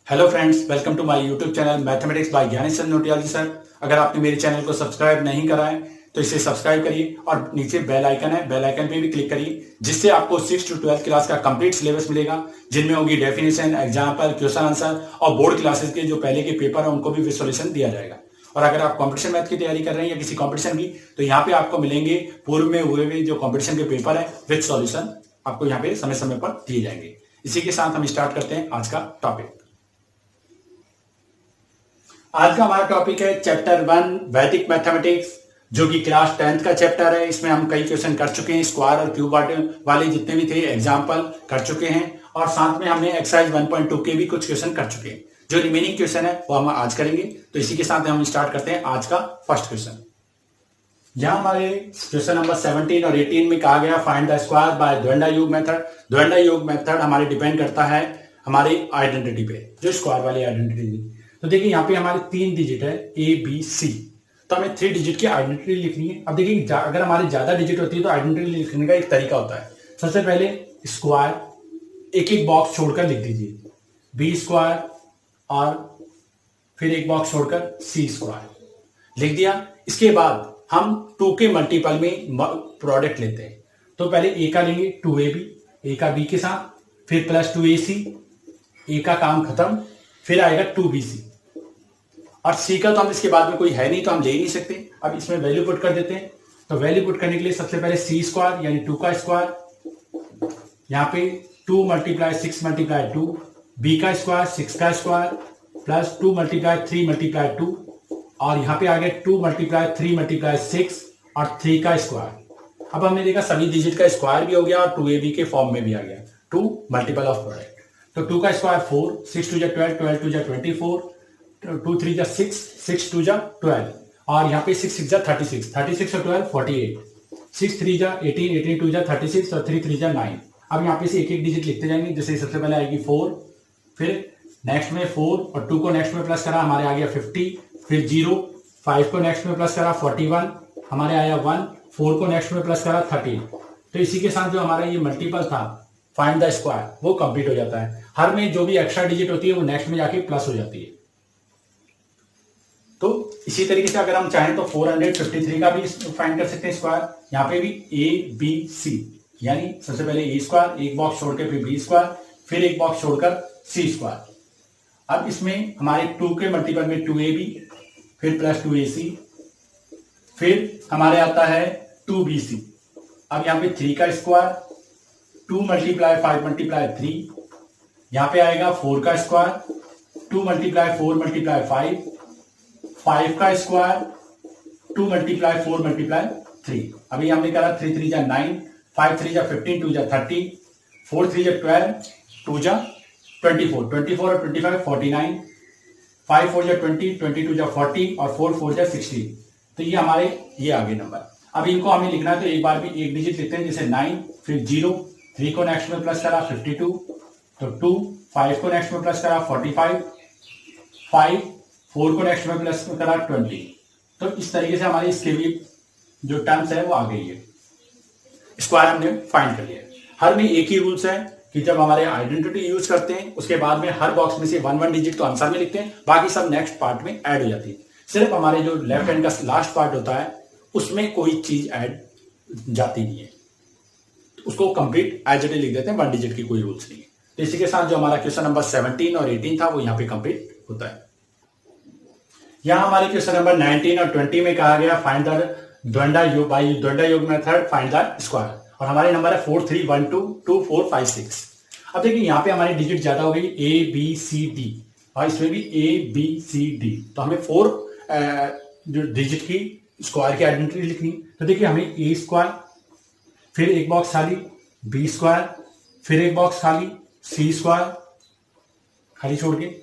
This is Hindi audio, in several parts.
Hello friends, welcome to my YouTube channel mathematics by Gyaneshwar Notiyal sir. अगर आपने मेरे चैनल को सब्सक्राइब नहीं करा है तो इसे सब्सक्राइब करिए और नीचे बेल आइकन है, बेल आइकन पे भी क्लिक करिए, जिससे आपको 6 to 12 क्लास का कंप्लीट सिलेबस मिलेगा, जिनमें होगी डेफिनेशन, एग्जाम्पल, क्वेश्चन आंसर और बोर्ड क्लासेस के जो पहले के पेपर है उनको भी सोल्यूशन दिया जाएगा। और अगर आप कॉम्पिटिशन मैथ की तैयारी कर रहे हैं या किसी कॉम्पिटिशन की, तो यहाँ पे आपको मिलेंगे पूर्व में हुए जो कॉम्पिटिशन के पेपर है विद सॉल्यूशन, आपको यहाँ पे समय समय पर दिए जाएंगे। इसी के साथ हम स्टार्ट करते हैं आज का टॉपिक। आज का हमारा टॉपिक है चैप्टर 1 वैदिक मैथमेटिक्स, जो कि क्लास 10th का चैप्टर है। इसमें हम कई क्वेश्चन कर चुके हैं, स्क्वायर और क्यूब वाले जितने भी थे एग्जाम्पल कर चुके हैं, और साथ में हमने एक्सरसाइज 1.2 के भी कुछ क्वेश्चन कर चुके हैं। जो रिमेनिंग क्वेश्चन है वो हम आज करेंगे। तो इसी के साथ हम स्टार्ट करते हैं आज का फर्स्ट क्वेश्चन। यहाँ हमारे क्वेश्चन नंबर 17 और 18 में कहा गया फाइंड द स्क्वायर बाय द्वंद्वा योग मेथड। द्वंद्वा योग मेथड हमारे डिपेंड करता है हमारी आइडेंटिटी पे, जो स्क्वायर वाली आइडेंटिटी। तो देखिए यहाँ पे हमारे 3 डिजिट है ए बी सी, तो हमें 3 डिजिट की आइडेंटिटी लिखनी है। अब देखिए अगर हमारे ज्यादा डिजिट होती है तो आइडेंटिटी लिखने का एक तरीका होता है। सबसे पहले स्क्वायर एक एक बॉक्स छोड़कर लिख दीजिए, बी स्क्वायर, और फिर एक बॉक्स छोड़कर सी स्क्वायर लिख दिया। इसके बाद हम 2 के मल्टीपल में प्रोडक्ट लेते हैं। तो पहले ए का लेंगे 2ab, ए का बी के साथ, फिर प्लस 2ac, ए का काम खत्म, फिर आएगा 2bc, और सी का तो हम इसके बाद में कोई है नहीं तो हम ले ही नहीं सकते। अब इसमें वैल्यू पुट कर देते हैं। तो वैल्यू पुट करने के लिए सबसे पहले सी स्क्वायर यानी 2 का स्क्वायर, यहाँ पे 2 × 6 × 2, बी का स्क्वायर 6 का स्क्वायर, प्लस 2 × 3 × 2, और यहाँ पे आ गया 2 × 3 × 6 और 3 का स्क्वायर। अब हमने देखा सभी डिजिट का स्क्वायर भी हो गया और 2ab के फॉर्म में भी आ गया, 2 मल्टीपल ऑफ प्रोडक्ट। तो 2 का स्क्वायर 4, 6 2 12, 12 2 24, 2 3 6, 6 2 12, और यहाँ पे 6 6 36, 36 और 12 48, 6 3 18, 18 2 36 और 3 3 9। अब यहाँ पे से एक एक डिजिट लिखते जाएंगे। जैसे सबसे पहले आएगी 4, फिर नेक्स्ट में 4 और 2 को नेक्स्ट में प्लस करा, हमारे आ गया 50, फिर 0, 5 को नेक्स्ट में प्लस करा 41, हमारे आया 1, 4 को नेक्स्ट में प्लस करा 13। तो इसी के साथ जो हमारा ये मल्टीपल था फाइंड द स्क्वायर वो कंप्लीट हो जाता है। हर में जो भी एक्स्ट्रा डिजिट होती है वो नेक्स्ट में जाके प्लस हो जाती है। तो इसी तरीके से अगर हम चाहें तो 453 का भी फाइंड कर सकते हैं स्क्वायर। यहाँ पे भी ए बी सी, यानी सबसे पहले ए स्क्वायर एक बॉक्स छोड़कर, फिर बी स्क्वायर, फिर एक बॉक्स छोड़कर सी स्क्वायर। अब इसमें हमारे 2 के मल्टीपल में 2ab, फिर प्लस 2ac, फिर हमारे आता है 2bc। अब यहाँ पे 3 का स्क्वायर, 2 × 5 × 3, यहाँ पे आएगा 4 का स्क्वायर, 2 × 4 × 5, 5 का स्क्वायर, 2 × 4 × 3। अभी हमने करा 3 3 9, 5 3 15, 2 30, 4 3 12, 2 24, 24 और 25 49, 5 4 20, 22 40 और 4 4 16। तो ये हमारे ये आगे नंबर। अब इनको हमें लिखना है तो एक बार भी एक डिजिट लिखते हैं, जैसे 9, फिर 0, 3 को नेक्स्ट में प्लस करा 52, तो 2, 5 को नेक्स्ट में प्लस करा 45, 5, 4 को नेक्स्ट में प्लस करा 20। तो इस तरीके से हमारी इसके भी जो टर्म्स है वो आ गई है। स्क्वायर हमने फाइंड कर लिया। हर में एक ही रूल्स है कि जब हमारे आइडेंटिटी यूज करते हैं उसके बाद में हर बॉक्स में से 1 1 डिजिट तो आंसर में लिखते हैं, बाकी सब नेक्स्ट पार्ट में ऐड हो जाती है। सिर्फ हमारे जो लेफ्ट हैंड का लास्ट पार्ट होता है उसमें कोई चीज ऐड जाती नहीं है, उसको कंप्लीट एज इट इज लिख देते हैं, 1 डिजिट की कोई रूल्स नहीं है। तो इसी के साथ जो हमारा क्वेश्चन नंबर 17 और 18 था वो यहाँ पे कंप्लीट होता है। यहाँ हमारे क्वेश्चन नंबर 19 और 20 में कहा गया फाइंड द द्वंद्वा योग मेथड फाइंड द स्क्वायर, और हमारे नंबर है 4 3 1 2 2 4 5 6। अब देखिए यहाँ पे हमारी डिजिट ज्यादा हो गई ए बी सी डी, और इसमें भी ए बी सी डी, तो हमें 4 जो डिजिट की स्क्वायर की आइडेंटिटी लिखनी। तो देखिए हमें ए स्क्वायर, फिर एक बॉक्स खाली बी स्क्वायर, फिर एक बॉक्स खाली सी स्क्वायर खाली छोड़ के,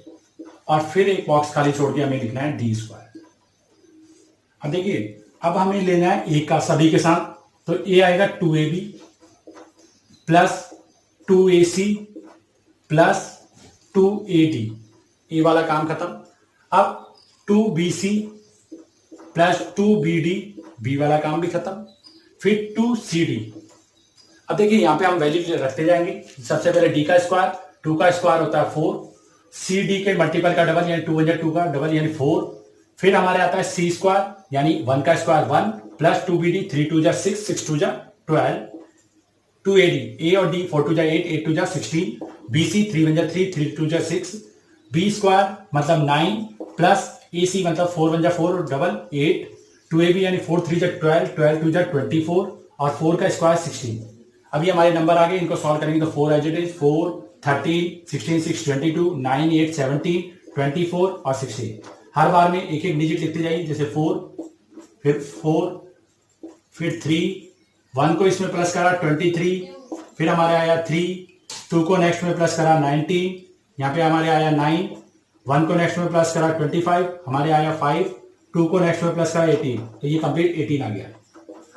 और फिर एक बॉक्स खाली छोड़ के हमें लिखना है डी स्क्वायर। अब देखिए अब हमें लेना है ए का सभी के साथ, तो ए आएगा 2ab plus 2ac plus 2ad, ए वाला काम खत्म। अब 2bc प्लस 2bd, बी वाला काम भी खत्म, फिर 2cd। अब देखिए यहां पे हम वैल्यू रखते जाएंगे। सबसे पहले डी का स्क्वायर, 2 का स्क्वायर होता है 4, सी डी के मल्टीपल का डबल यानी 2 × 2 का डबल यानी 4। फिर हमारे आता है सी स्क्वायर यानी 1 का स्क्वायर 1 प्लस 2bd 3 2 6 6 2 12 2ad ए और डी 4 2 8 8 2 16 bc 3 1 3 3 2 6 बी स्क्वायर मतलब 9 प्लस ए सी मतलब 4 1 4 और डबल 8 2ab यानी 4 3 12 12 2 24 और 4 का स्क्वायर 16। अभी हमारे नंबर आ गए, इनको सॉल्व करेंगे तो 4 एज इट इज 4 13 16 6 22 9 8 17 24 और 16। हर बार में एक एक डिजिट लिखते जाइए, जैसे 4 फिर 4 फिर 3 1 को इसमें प्लस करा 23 फिर हमारे आया 3 2 को नेक्स्ट में प्लस करा 19 यहाँ पे हमारे आया 9 1 को नेक्स्ट में प्लस करा 25 हमारे आया 5 2 को नेक्स्ट में प्लस करा 18 तो ये कंप्लीट 18 आ गया।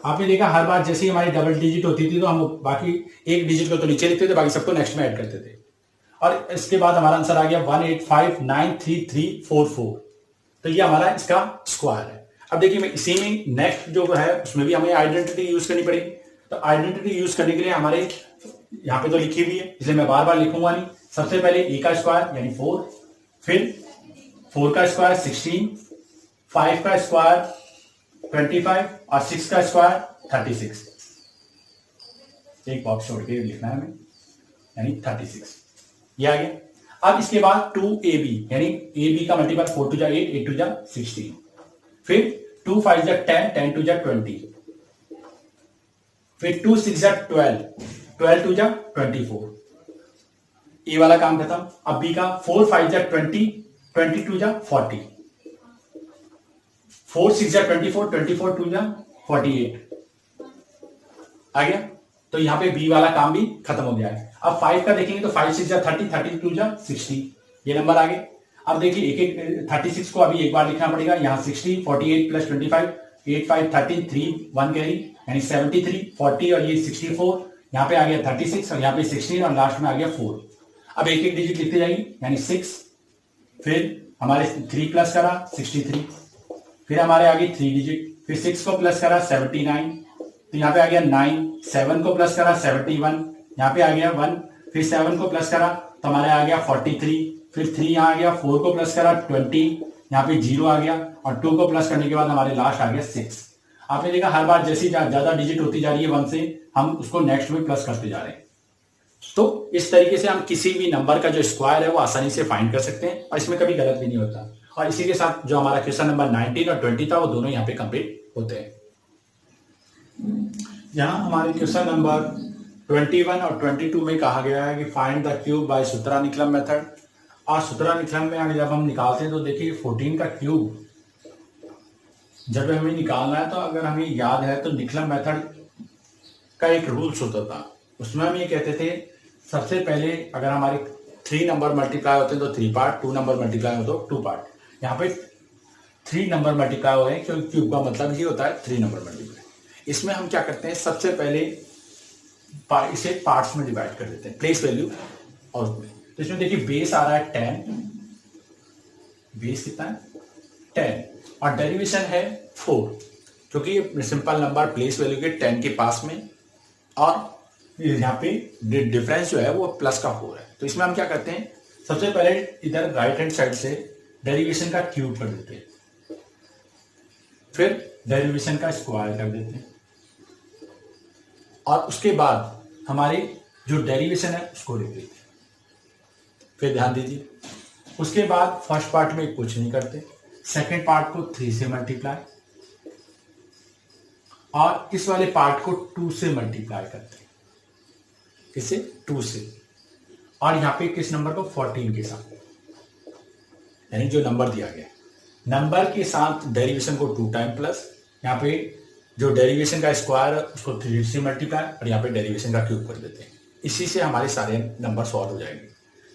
आपने देखा हर बार जैसे ही हमारी डबल डिजिट होती थी तो हम बाकी एक डिजिट को तो नीचे लिखते थे, बाकी सबको नेक्स्ट में ऐड करते थे और इसके बाद हमारा आंसर आ गया 1859334। तो ये हमारा इसका स्क्वायर है। अब देखिए मैं इसी में नेक्स्ट जो है उसमें भी हमें आइडेंटिटी यूज करनी पड़ेगी। तो आइडेंटिटी यूज करने के लिए हमारे यहाँ पे तो लिखी हुई है इसलिए मैं बार बार लिखूंगा नहीं। सबसे पहले ए का स्क्वायर यानी 4, फिर 4 का स्क्वायर 16, 5 का स्क्वायर 25 और 6 का स्क्वायर 36। एक बॉक्स छोड़ के लिखना है हमें यानी 36 ये आ गया। अब इसके बाद 2ab यानी ab का मल्टीपल 4 2 8 8 2 16 फिर 2 5 10 10 2 20 फिर 2 6 12 12 2 24। ए वाला काम खत्म। अब बी का 4 5 20 22 40 4 6 24 24 2 48 आ गया। तो यहां पे बी वाला काम भी खत्म हो गया है। अब 5 का देखेंगे तो 5 6 30 32 60 ये नंबर आ गए। अब देखिए एक एक 36 को अभी एक बार लिखना पड़ेगा। यहाँ 60 48 प्लस 25 8 5 13 3 1 कैरी यानी 73 40 और ये 64 यहाँ पे आ गया 36 और यहाँ पे 16 और लास्ट में आ गया 4। अब एक एक डिजिट लिखते जाइए यानी 6 फिर हमारे 3 प्लस करा 63 फिर हमारे आ गई 3 डिजिट फिर 6 को प्लस करा 79 तो यहाँ पे आ गया 9 7 को प्लस करा 71 यहाँ पे आ गया 1 फिर 7 को प्लस करा तो हमारे आ गया 43 फिर 3 यहाँ आ गया 4 को प्लस करा 20 यहाँ पे 0 आ गया और 2 को प्लस करने के बाद हमारे लास्ट आ गया 6। आपने देखा हर बार जैसी ज्यादा डिजिट होती जा रही है 1 से हम उसको नेक्स्ट में प्लस करते जा रहे हैं। तो इस तरीके से हम किसी भी नंबर का जो स्क्वायर है वो आसानी से फाइंड कर सकते हैं और इसमें कभी गलत भी नहीं होता। और इसी के साथ जो हमारा क्वेश्चन नंबर 19 और 20 था वो दोनों यहाँ पे कंप्लीट होते हैं। यहाँ हमारे क्वेश्चन नंबर 21 और 22 में कहा गया है कि फाइंड द क्यूब बाय सूत्रानुक्रम मेथड। और सूत्रानुक्रम में अगर जब हम निकालते हैं तो देखिए 14 का क्यूब जब हमें निकालना है तो अगर हमें याद है तो निकलम मेथड का एक रूल्स होता था। उसमें हम ये कहते थे सबसे पहले अगर हमारे 3 नंबर मल्टीप्लाई होते हैं तो 3 पार्ट, 2 नंबर मल्टीप्लाई हो तो 2 पार्ट। यहाँ पे 3 नंबर मल्टीप्लाई हो रहे हैं क्योंकि क्यूब का मतलब ही होता है 3 नंबर मल्टीप्लाई। इसमें हम क्या करते हैं सबसे पहले इसे पार्ट्स में डिवाइड कर देते हैं, प्लेस वैल्यू और उसमें। तो इसमें देखिए बेस आ रहा है 10, बेस कितना है 10 और डेरिवेशन है 4 क्योंकि सिंपल नंबर प्लेस वैल्यू के 10 के पास में और यहाँ पे डिफरेंस जो है वो प्लस का 4 है। तो इसमें हम क्या करते हैं सबसे पहले इधर राइट हैंड साइड से डेरिवेशन का क्यूब कर देते हैं, फिर डेरिवेशन का स्क्वायर कर देते हैं और उसके बाद हमारे जो डेरिवेशन है उसको लिख देते हैं। फिर ध्यान दीजिए उसके बाद फर्स्ट पार्ट में कुछ नहीं करते, सेकेंड पार्ट को 3 से मल्टीप्लाई और इस वाले पार्ट को 2 से मल्टीप्लाई करते हैं। किसे 2 से और यहाँ पे किस नंबर को 14 के साथ, यानी जो नंबर दिया गया नंबर के साथ डेरिवेशन को 2 टाइम प्लस यहाँ पे जो डेरिवेशन का स्क्वायर है उसको 3 से मल्टीप्लाई और यहाँ पे डेरिवेशन का क्यूब कर देते हैं। इसी से हमारे सारे नंबर सॉल्व हो जाएंगे।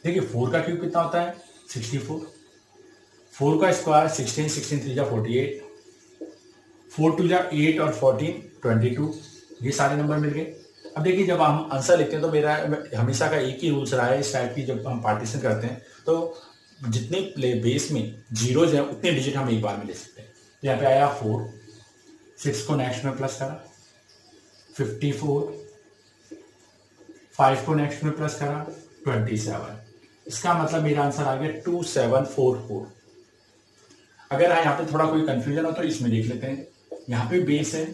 देखिए 4 का क्यूब कितना होता है 64, 4 का स्क्वायर 16 16 3 जा 48, 4 2 जा 8 और 14 22, ये सारे नंबर मिल गए। अब देखिए जब हम आंसर लिखते हैं तो मेरा हमेशा का एक ही रूल्स रहा है इस टाइप की, जब हम पार्टीशन करते हैं तो जितने बेस में जीरोज हैं उतने डिजिट हम एक बार में ले सकते हैं। तो यहाँ पे आया 4, 6 को नेक्स्ट में प्लस करा 54, 5 को नेक्स्ट में प्लस करा 27, इसका मतलब मेरा आंसर आ गया 2744। अगर यहाँ पे थोड़ा कोई कंफ्यूजन हो तो इसमें देख लेते हैं। यहाँ पे बेस है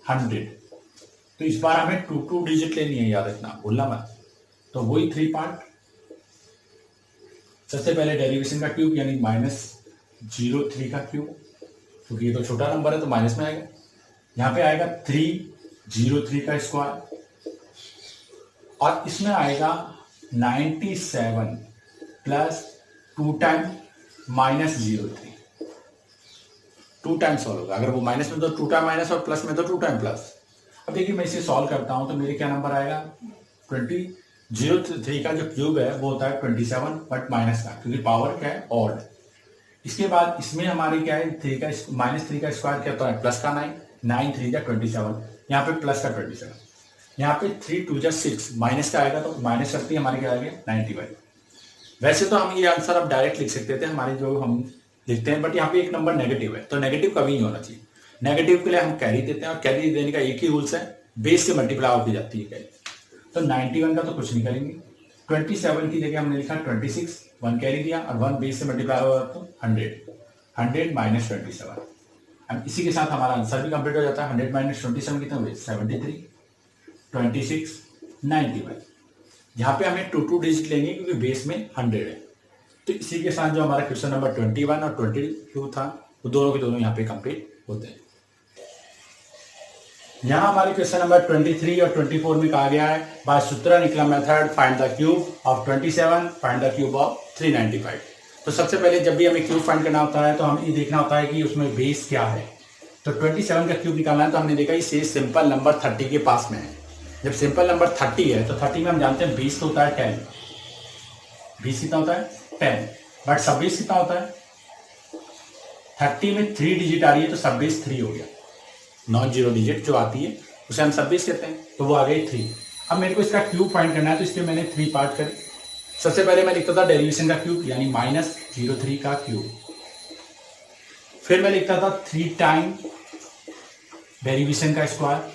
100, तो इस बार हमें 2 डिजिट लेनी है, याद रखना, भूलना मत। तो वही 3 पार्ट। सबसे पहले डेरिवेशन का क्यूब यानी -03 का क्यूब, क्योंकि ये तो छोटा नंबर है तो माइनस में आएगा। यहाँ पे आएगा 303 का स्क्वायर, और इसमें आएगा 97 प्लस 2 टाइम -03। 2 टाइम सॉल्व होगा, अगर वो माइनस में तो 2 टाइम माइनस और प्लस में तो 2 टाइम प्लस। अब देखिए मैं इसे सॉल्व करता हूं तो मेरे क्या नंबर आएगा, 03 का जो क्यूब है वो होता है 27 बट माइनस का, क्योंकि पावर क्या है ऑड। इसके बाद इसमें हमारे क्या है, -3 का स्क्वायर क्या होता है, प्लस का 9, 9 3 जा 27, यहाँ पे प्लस का 27, यहाँ पे 3 2 जा 6, माइनस का आएगा तो माइनस करती है हमारे क्या आ गया 91। वैसे तो हम ये आंसर अब डायरेक्ट लिख सकते थे, हमारे जो हम लिखते हैं, बट यहाँ पे एक नंबर नेगेटिव है तो नेगेटिव कभी नहीं होना चाहिए। नेगेटिव के लिए हम कैरी देते हैं, और कैरी देने का एक ही रूल्स है, बेस से मल्टीप्लाई होती जाती है कैरी। तो 91 का तो कुछ नहीं करेंगे, 27 की जगह हमने लिखा 26, 1 कैरी दिया और 1 बेस से मल्टीप्लाई होगा तो 100 माइनस 27। अब इसी के साथ हमारा आंसर भी कंप्लीट हो जाता है। 100 माइनस 27 कितना हुए 73, 26 91। यहाँ पे हमें 2 डिजिट लेंगे क्योंकि बेस में 100 है। तो इसी के साथ जो हमारा क्वेश्चन नंबर 21 और 22 था वो दोनों के दोनों यहाँ पे कंप्लीट होते हैं। यहाँ हमारे क्वेश्चन नंबर 23 और 24 में कहा गया है बाय सूत्र निकला method find the cube of 27, find the cube of 395। तो सबसे पहले जब भी हमें क्यूब फाइंड करना होता है तो हमें ये देखना होता है कि उसमें बेस क्या है। तो 27 का क्यूब निकालना है तो हमने देखा इसे सिंपल नंबर 30 के पास में है। जब सिंपल नंबर 30 है तो 30 में हम जानते हैं 20 तो होता है 10, 20 कितना होता है 10, बट 26 कितना होता है 30 में 3 डिजिट आ रही है तो 26 3 हो गया, नॉन जीरो डिजिट जो आती है उसे हम 26 कहते हैं, तो वो आ गई 3। अब मेरे को इसका क्यूब फाइंड करना है तो इसके मैंने 3 पार्ट करे। सबसे पहले मैं लिखता था डेरिवेशन का क्यूब यानी -03 का क्यूब, फिर मैं लिखता था 3 टाइम डेरिवेशन का स्क्वायर,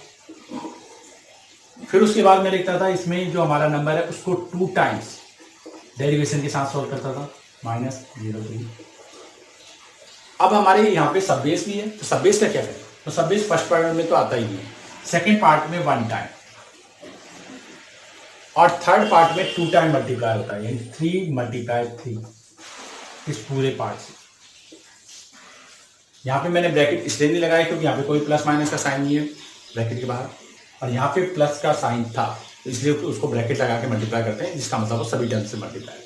फिर उसके बाद मैं लिखता था इसमें जो हमारा नंबर है उसको 2 टाइम्स डेरिवेशन के साथ सॉल्व करता था -03। अब हमारे यहाँ पे सब बेस भी है तो सब बेस का क्या है, तो सब बेस फर्स्ट पार्ट में तो आता ही नहीं है, सेकेंड पार्ट में 1 टाइम और थर्ड पार्ट में 2 टाइम मल्टीप्लाई होता है यानी 3 × 3 इस पूरे पार्ट से। यहाँ पे मैंने ब्रैकेट इसलिए नहीं लगाया क्योंकि यहाँ पे कोई प्लस माइनस का साइन नहीं है ब्रैकेट के बाहर, और यहाँ पे प्लस का साइन था तो इसलिए उसको ब्रैकेट लगा के मल्टीप्लाई करते हैं, जिसका मतलब वो सभी टर्म से मल्टीप्लाई।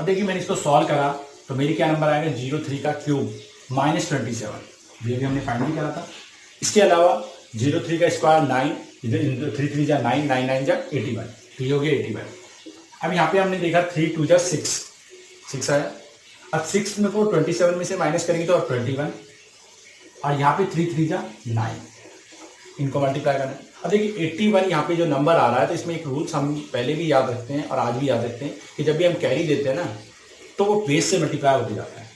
अब देखिए मैंने इसको सॉल्व करा तो मेरी क्या नंबर आएगा 03 का क्यूब -27, ये भी हमने फाइनली करा था। इसके अलावा 03 का स्क्वायर 9, इधर 3 3 जा 9, 9 9 जा 81, तो ये हो गया 81। अब यहाँ पे हमने देखा 3 2 जा 6 आया। अब 6 में को 27 में से माइनस करेंगे तो 21, और यहाँ पे 3 3 जा 9, इनको मल्टीप्लाई करना है। अब देखिए 81 यहाँ पे जो नंबर आ रहा है तो इसमें एक रूल्स हम पहले भी याद रखते हैं और आज भी याद रखते हैं कि जब भी हम कैरी देते हैं ना तो वो बेस से मल्टीप्लाई होते जाता है।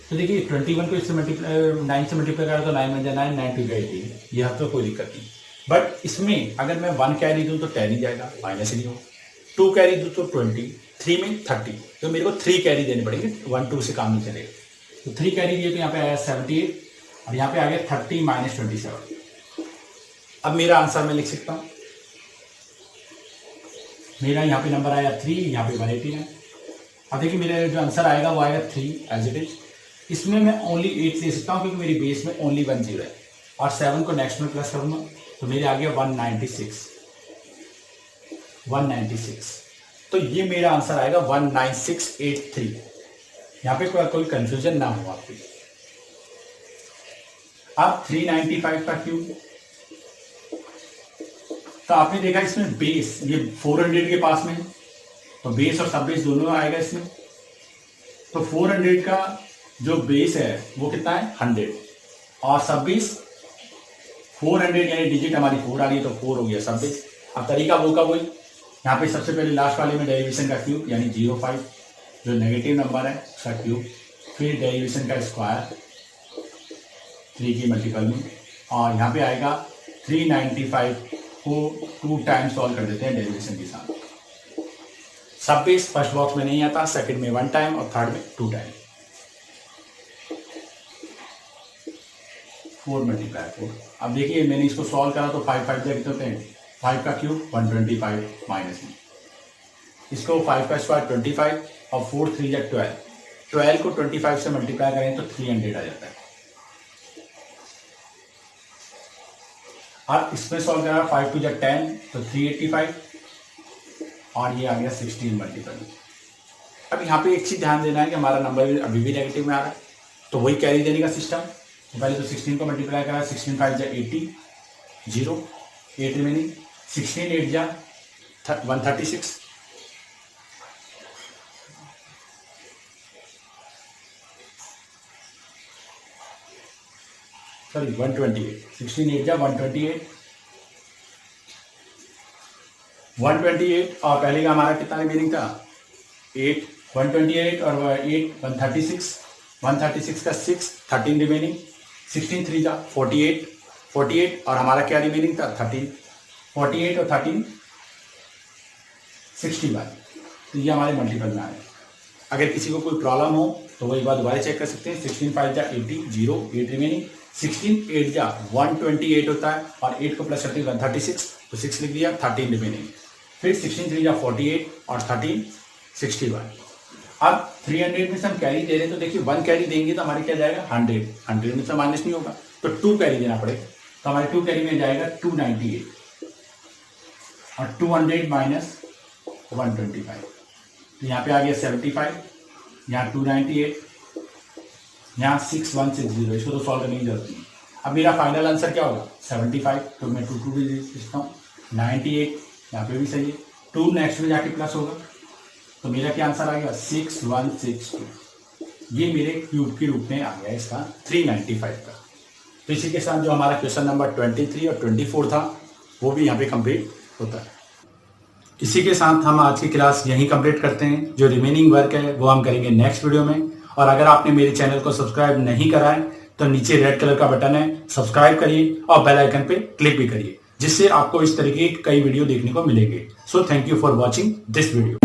तो देखिए 21 को इससे मल्टीप्लाई 9 से मल्टीप्लाई करा तो 9 बन जाए 9, 9 2 जा 18, यह तो कोई दिक्कत नहीं। बट इसमें अगर मैं 1 कैरी दूँ तो 10 ही जाएगा, माइनस ही नहीं हो। 2 कैरी दूँ तो 20, 3 में 30, तो मेरे को 3 कैरी देने पड़ेंगे, 1 2 से काम नहीं चलेगा। तो 3 कैरी दिए तो यहाँ पे आया 78 और यहाँ पे आ गया 30 - 27। अब मेरा आंसर मैं लिख सकता हूँ, मेरा यहाँ पे नंबर आया 3, यहाँ पे 180 है। अब देखिए मेरा जो आंसर आएगा वो आएगा 3 एज इट इज। इसमें मैं ओनली 8 ले सकता हूँ क्योंकि मेरी बेस में ओनली 1 0 है, और 7 को नेक्स्ट में प्लस करूँगा तो मेरे आ गया 196। तो ये मेरा आंसर आएगा 19683। यहाँ पे कोई कंफ्यूजन ना हो आपकी। अब 395 का क्यूब, तो आपने देखा इसमें बेस ये 400 के पास में है तो बेस और सब बेस दोनों आएगा इसमें। तो 400 का जो बेस है वो कितना है 100, और सब बेस 400 यानी डिजिट हमारी 4 आ रही है तो 4 हो गया सब बेस। अब तरीका वो का वही, यहाँ पे सबसे पहले लास्ट वाले में डेरिवेशन का क्यूब यानी 05 जो नेगेटिव नंबर है उसका क्यूब, फिर डेरिवेशन का स्क्वायर 3 की मल्टीपल में, और यहाँ पे आएगा 395 को 2 टाइम्स सॉल्व कर देते हैं डेरिवेशन के साथ। सब बेस फर्स्ट बॉक्स में नहीं आता, सेकंड में 1 टाइम और थर्ड में 2 टाइम। 4 मल्टीप्लाई 4। अब देखिए मैंने इसको सॉल्व करा तो 5 5 कितने होते हैं, 5 का क्यूब 125 माइनस में, इसको 5 का स्क्वायर 25 और 4 3 या 12 को 25 से मल्टीप्लाई करें तो 300 आ जाता है। अब इसमें सॉल्व करा 5 2 या 10 तो 385 और ये आ गया 16 मल्टीपल। अब यहाँ पे एक चीज ध्यान देना है कि हमारा नंबर अभी भी नेगेटिव में आ रहा है, तो वही कैरी देने का सिस्टम। तो पहले तो 16 को मल्टीप्लाई करा, 16 5 जा 80, 0 8 रिमेनिंग, 16 8 जा 136, सॉरी 128, 16 8 जा 128 और पहले का हमारा कितना रिमेनिंग था 8, 128 और 8 136 का 6 13 रिमेनिंग, 16 3 जा 48 और हमारा क्या रिमेनिंग था 13, 48 और 13 61। तो ये हमारे मल्टीपल में आए। अगर किसी को कोई प्रॉब्लम हो तो वही बात दोबारा चेक कर सकते हैं। 16 5 जा 80, 0 8 रिमेनिंग, 16 8 जा 128 होता है और 8 को प्लस करते हैं 136 तो 6 लिख दिया, 13 रिमेनिंग, फिर 16 3 जा 48 और 13 61। अब 300 में से हम कैरी दे रहे हैं तो देखिए 1 कैरी देंगे तो हमारे क्या जाएगा 100 में से माइनस नहीं होगा तो 2 कैरी देना पड़ेगा, तो हमारे 2 कैरी में जाएगा 298 और 200 माइनस 125 तो यहाँ पे आ गया 75, यहाँ 298, यहाँ 6160, इसको तो सॉल्व करने की जरूरत नहीं। अब मेरा फाइनल आंसर क्या होगा 75, तो मैं 2 भी दे सकता हूँ, 98 यहाँ पे भी सही है, 2 नेक्स्ट में जाके प्लस होगा तो मेरा क्या आंसर आ गया 6162। ये मेरे क्यूब के रूप में आ गया इसका 395 का। तो इसी के साथ जो हमारा क्वेश्चन नंबर 23 और 24 था वो भी यहाँ पे कंप्लीट होता है। इसी के साथ हम आज की क्लास यहीं कंप्लीट करते हैं। जो रिमेनिंग वर्क है वो हम करेंगे नेक्स्ट वीडियो में। और अगर आपने मेरे चैनल को सब्सक्राइब नहीं करा है तो नीचे रेड कलर का बटन है, सब्सक्राइब करिए और बेल आइकन पे क्लिक भी करिए, जिससे आपको इस तरीके की कई वीडियो देखने को मिलेंगे। So thank you for watching this video.